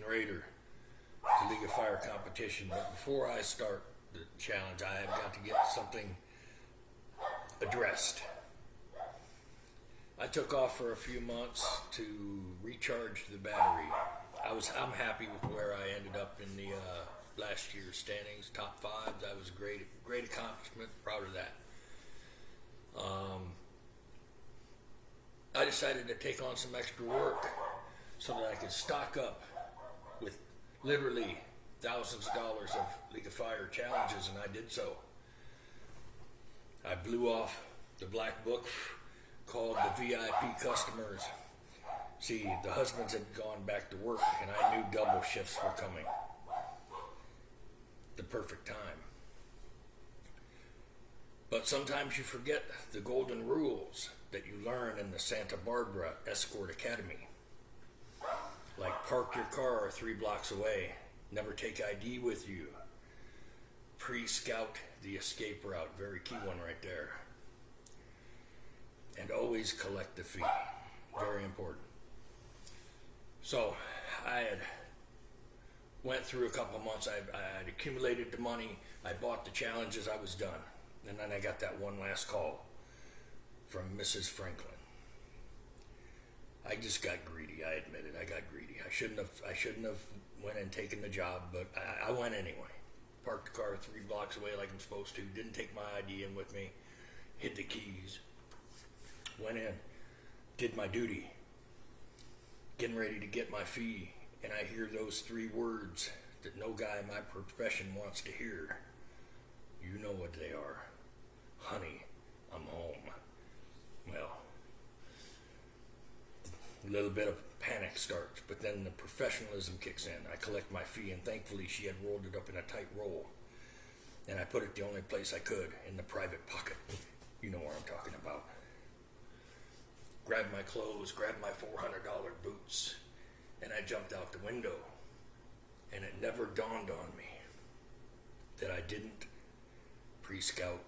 Heathen Raider, the League of Fire competition. But before I start the challenge, I have got to get something addressed. I took off for a few months to recharge the battery. I'm happy with where I ended up in the last year's standings, top five. That was a great accomplishment. Proud of that. I decided to take on some extra work so that I could stock up with literally thousands of dollars of League of Fire challenges, and I did so. I blew off the black book called the VIP customers. See, the husbands had gone back to work, and I knew double shifts were coming. The perfect time. But sometimes you forget the golden rules that you learn in the Santa Barbara Escort Academy. Like park your car 3 blocks away, never take ID with you, pre-scout the escape route, very key one right there, and always collect the fee, very important. So I had went through a couple of months, I had accumulated the money, I bought the challenges, I was done. And then I got that one last call from Mrs. Franklin. I just got greedy. I admit it. I got greedy. I shouldn't have went and taken the job, but I went anyway. Parked the car 3 blocks away like I'm supposed to. Didn't take my ID in with me. Hid the keys. Went in. Did my duty. Getting ready to get my fee, and I hear those 3 words that no guy in my profession wants to hear. You know what they are. Honey, I'm home. Well, a little bit of panic starts, but then the professionalism kicks in. I collect my fee, and thankfully she had rolled it up in a tight roll. And I put it the only place I could, in the private pocket. You know where I'm talking about. Grabbed my clothes, grabbed my $400 boots, and I jumped out the window. And it never dawned on me that I didn't pre-scout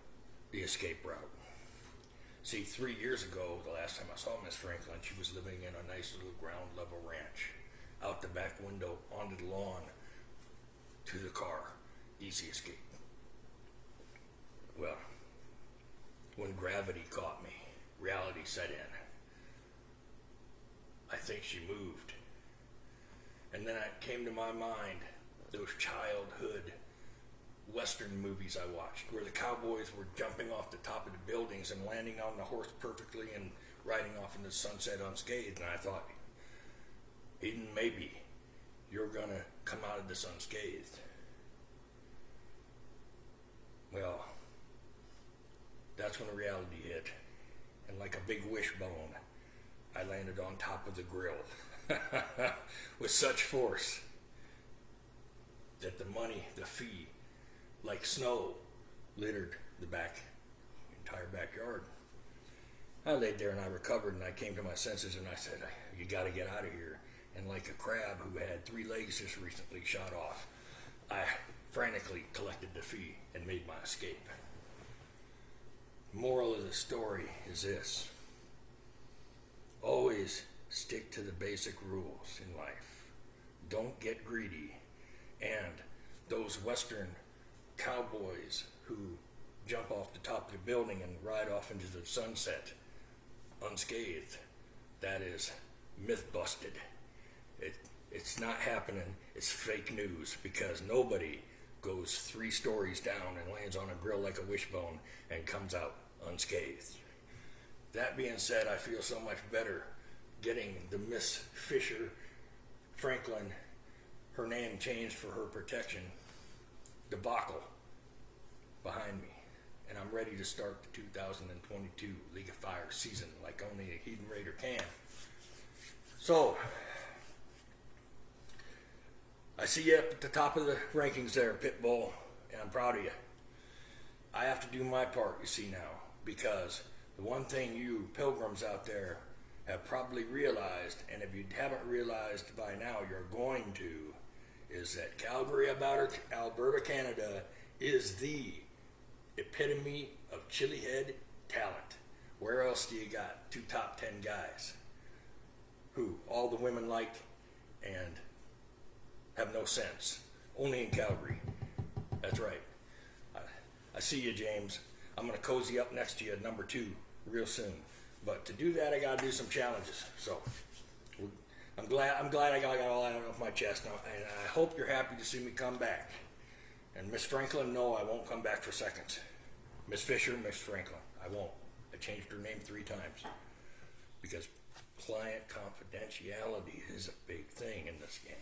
the escape route. See, 3 years ago, the last time I saw Miss Franklin, she was living in a nice little ground level ranch. Out the back window, onto the lawn, to the car. Easy escape. Well, when gravity caught me, reality set in. I think she moved. And then it came to my mind, those childhood Western movies I watched, where the cowboys were jumping off the top of the buildings and landing on the horse perfectly and riding off into the sunset unscathed. And I thought, Eden, maybe you're going to come out of this unscathed. Well, that's when the reality hit. And like a big wishbone, I landed on top of the grill with such force that the money, the fee, like snow, littered the entire backyard. I laid there and I recovered, and I came to my senses, and I said, you got to get out of here. And like a crab who had 3 legs just recently shot off, I frantically collected the fee and made my escape. Moral of the story is this: always stick to the basic rules in life. Don't get greedy. And those Western cowboys who jump off the top of the building and ride off into the sunset unscathed, that is myth busted. It's not happening. It's fake news, because nobody goes 3 stories down and lands on a grill like a wishbone and comes out unscathed. That being said, I feel so much better getting the Miss Fisher Franklin, her name changed for her protection, debacle behind me. And I'm ready to start the 2022 League of Fire season like only a Heathen Raider can. So, I see you up at the top of the rankings there, Pitbull, and I'm proud of you. I have to do my part, you see now, because the one thing you pilgrims out there have probably realized, and if you haven't realized by now, you're going to, is that Calgary, Alberta, Canada is the epitome of chili head talent. Where else do you got 2 top 10 guys who all the women like and have no sense. Only in Calgary. That's right. I see you, James. I'm going to cozy up next to you at number 2 real soon. But to do that, I got to do some challenges. So I'm glad I got all that off my chest now, and I hope you're happy to see me come back. And Miss Franklin, no, I won't come back for seconds. Miss Fisher, Miss Franklin, I won't. I changed her name 3 times because client confidentiality is a big thing in this game.